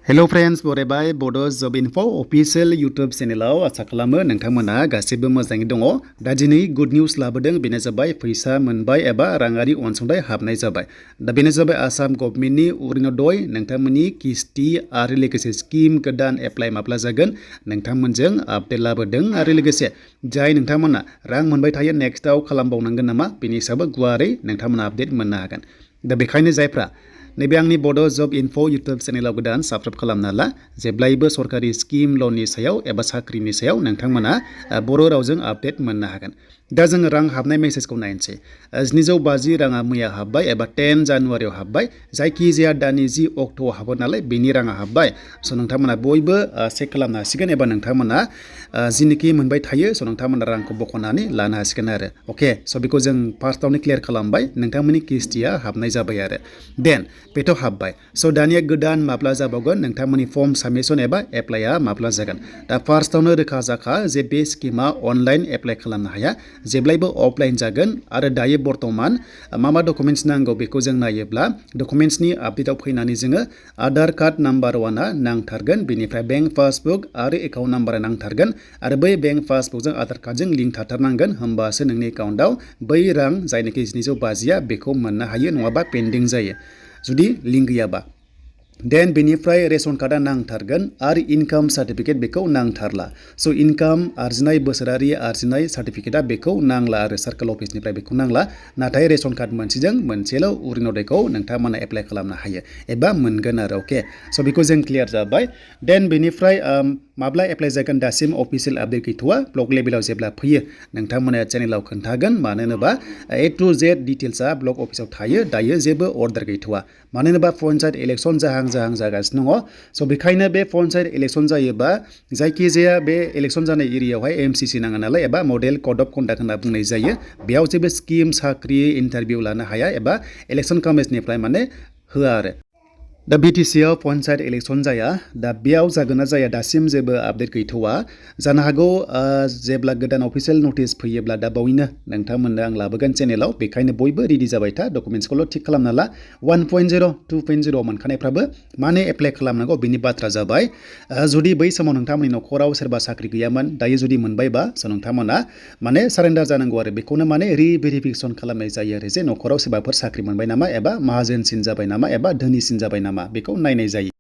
Hello friends बरायबाय बड' जब info official YouTube चेनेलाव आसा खालामो नोंथांमोना गासिबो मोजाङै दङ। दा दिनै गुड निउज लाबोदों, बेनो जाबाय फैसा मोनबाय एबा राङारि अनसुंथाइ हाबनाय जाबाय। दा बेनो जाबाय आसाम गभर्नमेन्टनि अरुणोदय नोंथांमोननि किस्ति आरो लोगोसे स्किम गोदान एप्लाइ माब्ला जागोन नोंथांमोनजों आपडेट लाबोदों। आरो लोगोसे जाय नोंथांमोना रां मोनबाय थायो नेक्स्टआव खालामबावनांगोन नामा बेनि हिसाबै गुवारै नोंथांमोना आपडेट मोननो हागोन। दा बेखायनो जायफ्रा नैबे आंनि बड' जब इनफो यूट्यूब चेनेलाव गोदान साबस्क्राइब खालामना ला, जेब्लायबो सरकारि स्किम लननि सायाव एबा साख्रिनि सायाव नोंथांमोना बर' रावजों आपडेट मोननो हागोन। दा जोङो रां हाबनाय मेसेजखौ नायनोसै। 750 राङा मैया हाबबाय एबा 10 जानुवारियाव हाबबाय। जायखिजाया दाननि 10 अक्ट'आव हाबो नालाय बेनि राङा हाबबाय। स' नोंथांमोना बयबो चेक खालामनो हासिगोन एबा नोंथांमोना जिनिखि मोनबाय थायो स' नोंथांमोना रांखौ बख'नानै लानो हासिगोन आरो। अके, स' बेखौ जों फार्स्टआवनो क्लियार खालामबाय, नोंथांमोननि किस्तिया हाबनाय जाबाय आरो। देन बेथ' हाबबाय। स' दानिया गोदान माब्ला जाबावगोन नोंथांमोननि फर्म साबमिसन एबा एप्लाइआ माब्ला जागोन। दा फार्स्टआवनो रोखा जाखा जे बे स्किमा अनलाइन एप्लाइ खालामनो हाया, जेब्लायबो अफलाइन जागोन। आरो दायो बर्तमान मा डकुमेन्ट्स नांगौ बेखौ जों नायोब्ला डकुमेन्ट्सनि आपडेटआव फैनानै जोङो आधार कार्ड नाम्बार 1आ नांथारगोन, बेनिफ्राय बेंक पासबुक आरो एकाउन्ट नाम्बारा नांथारगोन। आरो बै बेंक पासबुकजों आधार कार्डजों लिंक थाथारनांगोन, होमबासो नोंनि एकाउन्टआव बै रां जायनाखि 750 बेखौ मोननो हायो, नङाबा पेन्डिं जायो जुदि लिंक गैयाबा। देन बेनिफ्राय रेशन कार्डआ नांथारगोन आरो इनकाम सार्टिफिकेट बेखौ नांथारला। स' इनकाम आरजिनाय बोसोरारि आरजिनाय सार्टिफिकेटआ बेखौ नांला आरो सार्कोल अफिसनिफ्राय बेखौ नांला। नाथाय रेशन कार्ड मोनसेजों मोनसेल' अरुणोदयखौ नोंथांमोना एप्लाइ खालामनो हायो एबा मोनगोन आरो। अके, स' बेखौ जों क्लियार जाबाय। देन बेनिफ्राय माब्ला एप्लाइ जागोन दासिम अफिसियेल आपडेट गैथ'वा। ब्लक लेभेलाव जेब्ला फैयो नोंथांमोना चेनेलाव खोन्थागोन, मानो होनोबा A to Z डिटेल्सआ ब्लक अफिसाव थायो। दायो जेबो अर्डार गैथ'वा, मानो होनोबा पन्चायत इलेक्सन जाहां जागासिनो दङ। स' बेखायनो बे पन्चायत इलेक्सन जायोबा जायखिजाया बे इलेक्सन जानाय एरियायावहाय MCC नाङा नालाय एबा मडेल कड अफ कन्डाक्ट होनना बुंनाय जायो। बेयाव जेबो स्किम साख्रि इन्टारभिउ लानो हाया एबा इलेक्सन कमिसननिफ्राय माने होआ आरो। दा BTCआव पन्चायत इलेक्सन जाया, दा बेयाव जागोन ना जाया दासिम जेबो आपडेट गैथ'वा। जानो हागौ जेब्ला गोदान अफिसियेल नटिस फैयोब्ला दा बावैनो नोंथांमोननो आं लाबोगोन चेनेलाव। बेखायनो बयबो रेडि जाबाय था, डकुमेन्ट्सखौल' थिक खालामना ला। 1.0 2.0 मोनखानायफ्राबो माने एप्लाइ खालामनांगौ बेनि बाथ्रा जाबाय। जुदि बै समाव नोंथांमोननि न'खराव सोरबा साख्रि गैयामोन, दायो जुदि मोनबायबा स' नोंथांमोना माने सारेन्डार जानांगौ आरो। बेखौनो माने रिभेरिफिकेसन खालामनाय जायो आरो जे न'खराव सोरबाफोर साख्रि मोनबाय नामा एबा माहाजोनसिन जाबाय नामा एबा धोनिसिन जाबाय नामा बेखौ नायनाय जायो।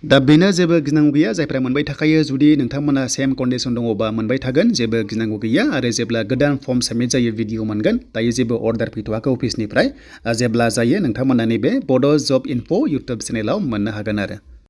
दा बेनो, जेबो गिनांगौ गैया। जायफ्रा मोनबाय थाखायो जुदि नोंथांमोना सेम कन्डिसन दङबा मोनबाय थागोन, जेबो गिनांगौ गैया। आरो जेब्ला गोदान फर्म साबमिट जायो भिडिअ मोनगोन। दायो जेबो अर्डार फैथ'वाखै अफिसनिफ्राय, जेब्ला जायो नोंथांमोना नैबे बड' जब इनफो यूट्यूब चेनेलाव मोननो हागोन आरो।